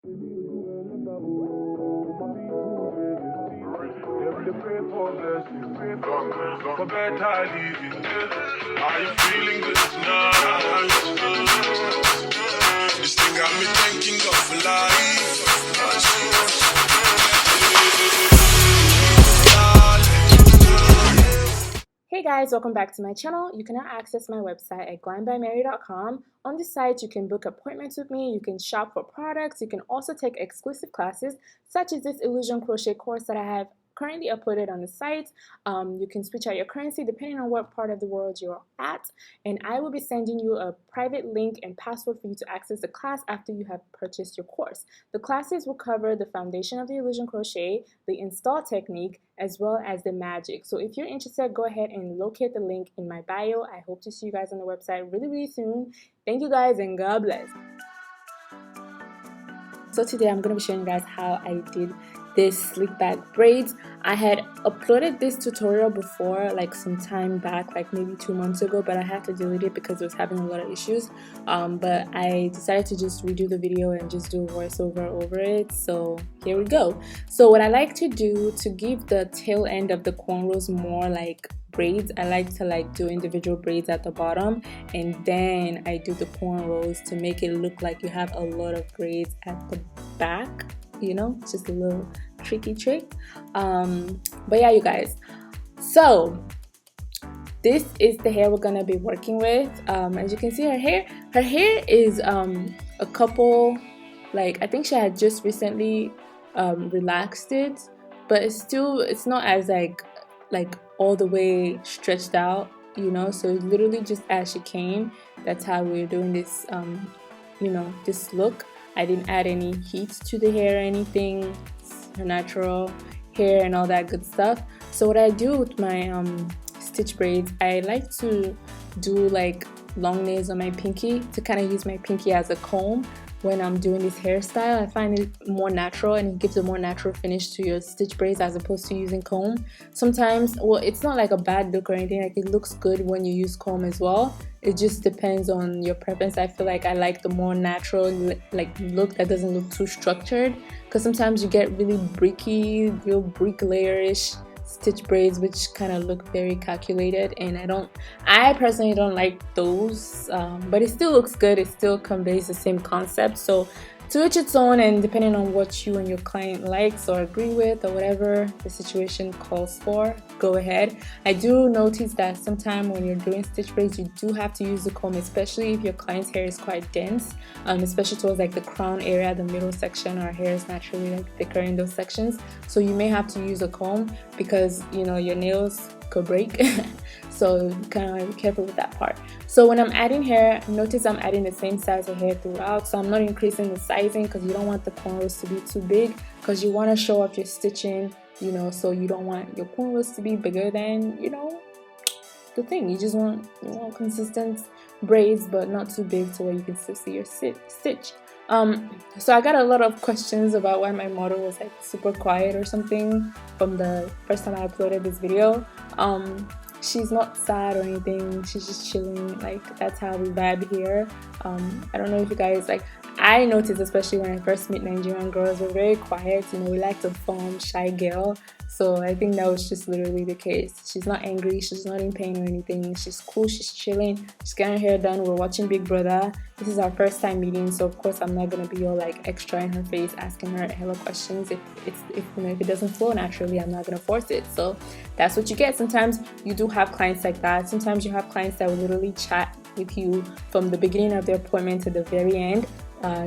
For better living, are you feeling good tonight? This thing got me thinking of life. Hey guys, welcome back to my channel. You can now access my website at glambyMary.com. On this site, you can book appointments with me, you can shop for products, you can also take exclusive classes such as this illusion crochet course that I have currently uploaded on the site. You can switch out your currency depending on what part of the world you're at, and I will be sending you a private link and password for you to access the class after you have purchased your course. The classes will cover the foundation of the illusion crochet, the install technique, as well as the magic. So if you're interested, go ahead and locate the link in my bio. I hope to see you guys on the website really soon. Thank you guys and God bless. So today I'm going to be showing you guys how I did this slick back braids. I had uploaded this tutorial before, like some time back, like maybe 2 months ago, but I had to delete it because it was having a lot of issues. But I decided to just redo the video and just do a voiceover over it. So here we go. So what I like to do to give the tail end of the cornrows more like braids, I like to do individual braids at the bottom, and then I do the cornrows to make it look like you have a lot of braids at the back. You know, it's just a little tricky trick. But yeah, you guys, so this is the hair we're gonna be working with. As you can see, her hair is a couple, like I think she had just recently relaxed it, but it's not as like all the way stretched out, you know. So literally just as she came, that's how we're doing this you know, this look. I didn't add any heat to the hair or anything. It's her natural hair and all that good stuff. So what I do with my stitch braids, I like to do like long nails on my pinky, to kind of use my pinky as a comb when I'm doing this hairstyle. I find it more natural and it gives a more natural finish to your stitch braids as opposed to using comb. Sometimes, well, it's not like a bad look or anything, like it looks good when you use comb as well. It just depends on your preference. I feel like I like the more natural like look that doesn't look too structured, because sometimes you get really bricky, real bricklayer-ish stitch braids which kind of look very calculated, and I personally don't like those, but it still looks good. It still conveys the same concept. So to each its own, and depending on what you and your client likes or agree with or whatever the situation calls for, go ahead. I do notice that sometimes when you're doing stitch braids, you do have to use the comb, especially if your client's hair is quite dense, especially towards like the crown area, the middle section. Our hair is naturally like thicker in those sections, so you may have to use a comb because, you know, your nails could break. So kind of be careful with that part. So when I'm adding hair, notice I'm adding the same size of hair throughout, so I'm not increasing the sizing because you don't want the cornrows to be too big, because you want to show off your stitching, you know. So you don't want your cornrows to be bigger than, you know, the thing. You want consistent braids, but not too big to where you can still see your stitch. So I got a lot of questions about why my model was like super quiet or something from the first time I uploaded this video. She's not sad or anything, she's just chilling. Like, that's how we vibe here. I don't know if you guys, like, I noticed, especially when I first meet Nigerian girls, we're very quiet, you know, we like to form shy girl. So I think that was just literally the case. She's not angry, she's not in pain or anything, she's cool, she's chilling, she's getting her hair done. We're watching Big Brother. This is our first time meeting, so of course I'm not gonna be all like extra in her face asking her hella questions. If it doesn't flow naturally, I'm not gonna force it. So that's what you get. Sometimes you do have clients like that. Sometimes you have clients that will literally chat with you from the beginning of their appointment to the very end.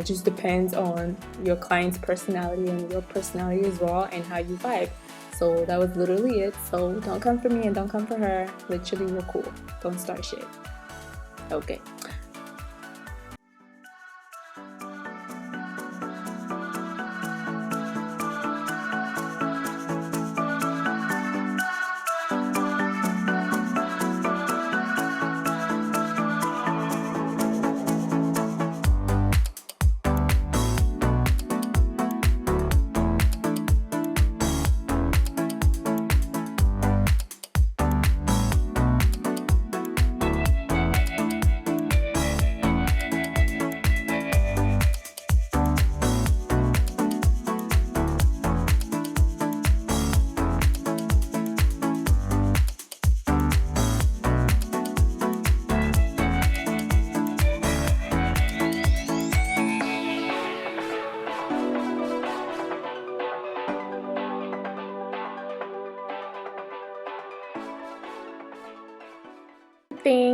Just depends on your client's personality and your personality as well, and how you vibe. So that was literally it. So don't come for me and don't come for her. Literally, we're cool. Don't start shit. Okay.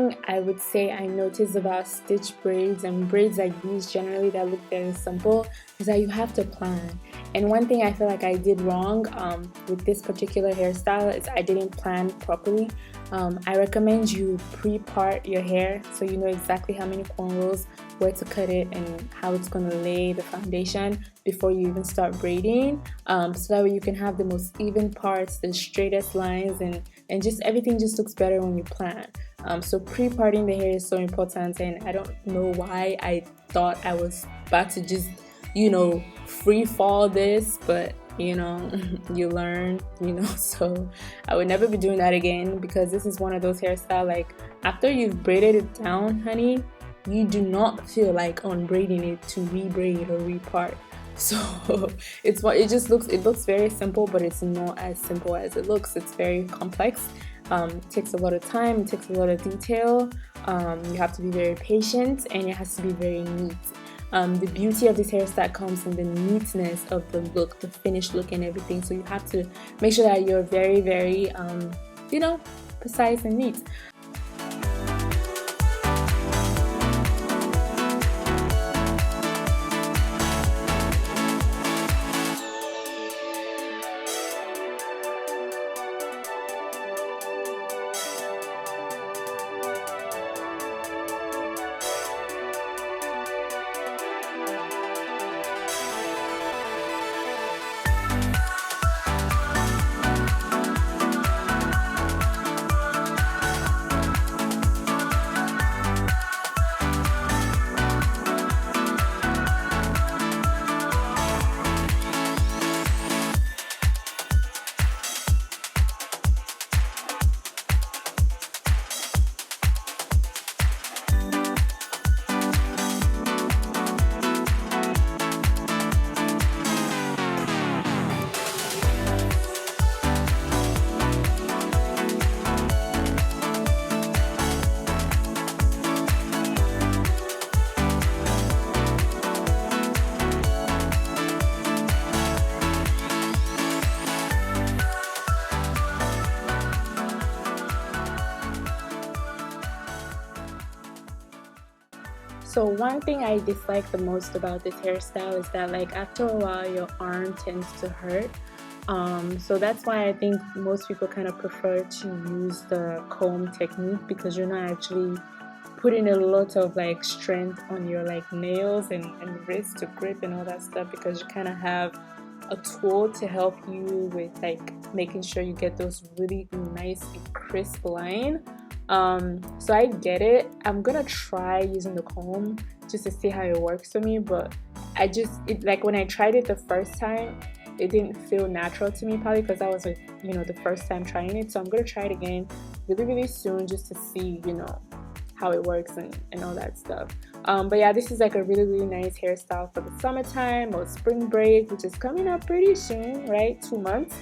thing I would say I noticed about stitch braids and braids like these generally that look very simple is that you have to plan. And one thing I feel like I did wrong with this particular hairstyle is I didn't plan properly. I recommend you pre-part your hair so you know exactly how many cornrows, where to cut it, and how it's going to lay the foundation before you even start braiding, so that way you can have the most even parts, the straightest lines, and just everything just looks better when you plan. So pre-parting the hair is so important, and I don't know why I thought I was about to just, free fall this, but you learn, so I would never be doing that again, because this is one of those hairstyles, like after you've braided it down, honey, you do not feel like unbraiding it to rebraid or repart. So it looks very simple, but it's not as simple as it looks. It's very complex. It takes a lot of time, it takes a lot of detail. You have to be very patient, and it has to be very neat. The beauty of this hairstyle comes in the neatness of the look, the finished look and everything. So you have to make sure that you're very, very, precise and neat. So one thing I dislike the most about this hairstyle is that, like, after a while your arm tends to hurt. So that's why I think most people kind of prefer to use the comb technique, because you're not actually putting a lot of like strength on your like nails and wrist to grip and all that stuff, because you kind of have a tool to help you with like making sure you get those really nice crisp line. So I get it. I'm gonna try using the comb just to see how it works for me, but like when I tried it the first time, it didn't feel natural to me, probably because that was like, the first time trying it. So I'm gonna try it again really soon just to see, how it works and all that stuff. But yeah, this is like a really nice hairstyle for the summertime or spring break, which is coming up pretty soon, right? 2 months.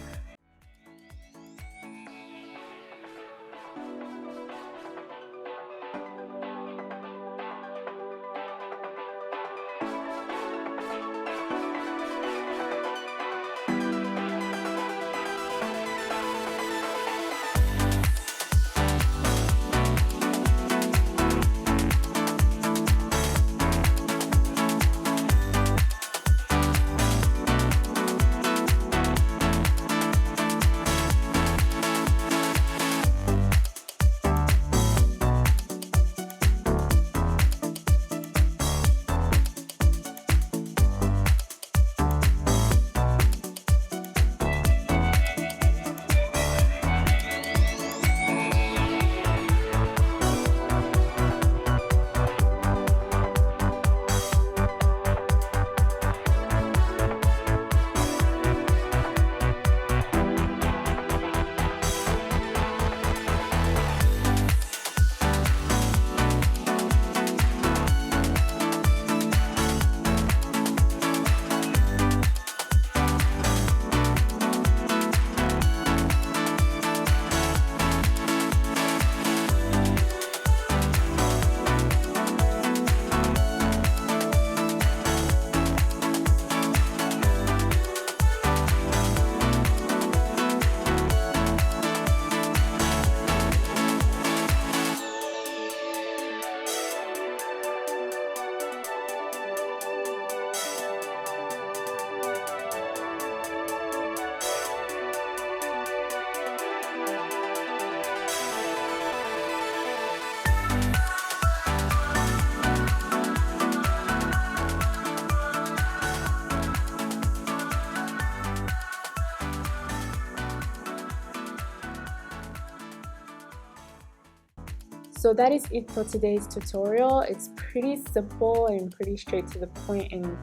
So that is it for today's tutorial. It's pretty simple and pretty straight to the point, and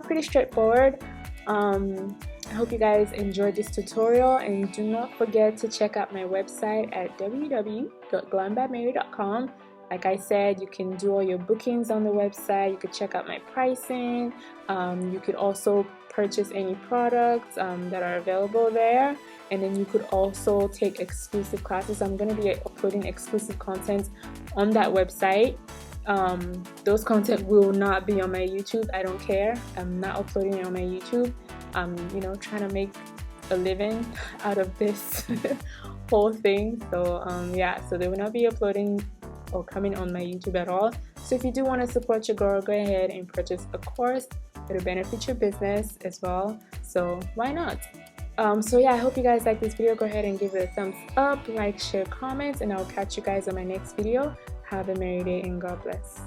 pretty straightforward. I hope you guys enjoyed this tutorial, and do not forget to check out my website at www.glambymary.com. Like I said, you can do all your bookings on the website. You could check out my pricing. You could also purchase any products that are available there, and then you could also take exclusive classes. I'm going to be uploading exclusive content on that website. Those content will not be on my YouTube. I don't care. I'm not uploading it on my YouTube. I'm trying to make a living out of this whole thing. So yeah, so they will not be uploading or coming on my YouTube at all. So if you do want to support your girl, go ahead and purchase a course. It'll benefit your business as well, so why not? So yeah, I hope you guys like this video. Go ahead and give it a thumbs up, like, share, comments, and I'll catch you guys on my next video. Have a merry day and God bless.